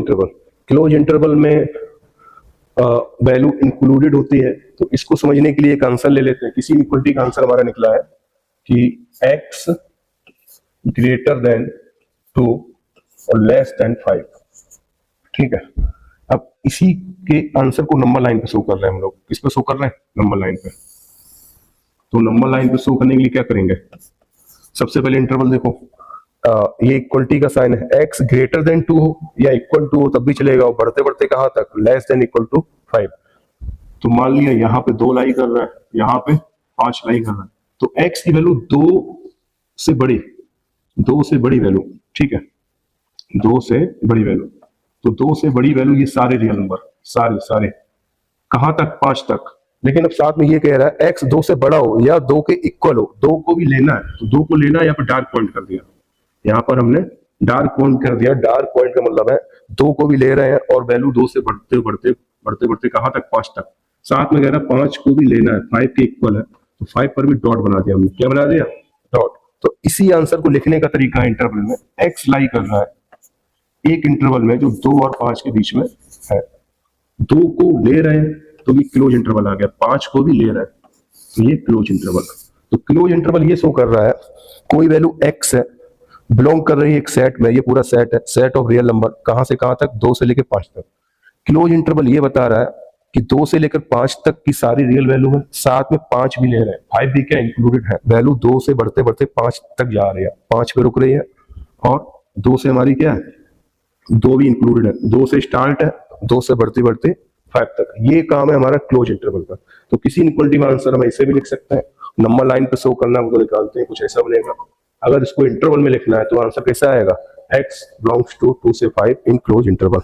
Interval, close interval में value included होती है। तो इसको समझने के लिए एक आंसर ले लेते हैं। किसी इक्वलिटी का आंसर हमारा निकला है कि x ग्रेटर देन 2 और लेस देन 5, ठीक है। अब इसी के आंसर को नंबर लाइन पे शो कर रहे हैं हम लोग। किस पे शो कर रहे हैं? नंबर लाइन पे। तो नंबर लाइन पे शो करने के लिए क्या करेंगे? सबसे पहले इंटरवल देखो, ये इक्वलिटी का साइन है। x ग्रेटर देन 2 हो या इक्वल टू हो तब भी चलेगा, और बढ़ते बढ़ते कहां तक? Less than equal to 5। तो मान लिया यहाँ पे 2 लाई कर रहा है, यहाँ पे 5 लाई कर रहा है, तो x की वैल्यू 2 से बड़ी वैल्यू, ठीक है, 2 से बड़ी वैल्यू। तो 2 से बड़ी वैल्यू ये सारे रियल नंबर, सारे कहां तक? 5 तक। लेकिन अब साथ में ये कह रहा है x 2 से बड़ा हो या 2 के इक्वल हो, 2 को भी लेना है। तो 2 को लेना है, यहाँ पर डार्क पॉइंट कर दिया, यहाँ पर हमने डार्क पॉइंट कर दिया। डार्क पॉइंट का मतलब है 2 को भी ले रहे हैं और वैल्यू 2 से बढ़ते कहां तक? 5 तक। साथ में कह रहा है 5 को भी लेना है, 5 के इक्वल है, तो 5 पर भी डॉट बना दिया हमने। क्या बना दिया? डॉट। तो इसी आंसर को लिखने का तरीका है इंटरवल में, x लाई कर रहा है एक इंटरवल में जो 2 और 5 के बीच में है। 2 को ले रहे हैं तो ये क्लोज इंटरवल आ गया, 5 को भी ले रहा है तो ये क्लोज इंटरवल। तो क्लोज इंटरवल ये शो कर रहा है कोई वैल्यू x है, बिलोंग कर रही है एक सेट में, ये पूरा सेट है, सेट ऑफ रियल नंबर, कहां से कहां तक? 2 से लेकर 5 तक। क्लोज इंटरवल ये बता रहा है कि 2 से लेकर 5 तक की सारी रियल वैल्यू है, साथ में 5 भी ले रहे हैं, 5 भी क्या इंक्लूडेड है। वैल्यू 2 से बढ़ते बढ़ते 5 तक जा रही है, 5 पे रुक रही है, और 2 से हमारी क्या है? 2 भी इंक्लूडेड है, 2 से स्टार्ट है, 2 से बढ़ते बढ़ते 5 तक। ये काम है हमारा क्लोज इंटरवल का। तो किसी इक्वलिटी का आंसर हम ऐसे भी लिख सकते हैं, नंबर लाइन पे शो करना है, वो तो निकालते हैं, कुछ ऐसा बनेगा। अगर इसको इंटरवल में लिखना है तो आंसर कैसा आएगा? x बिलोंग्स टू 2 से 5 इन क्लोज इंटरवल।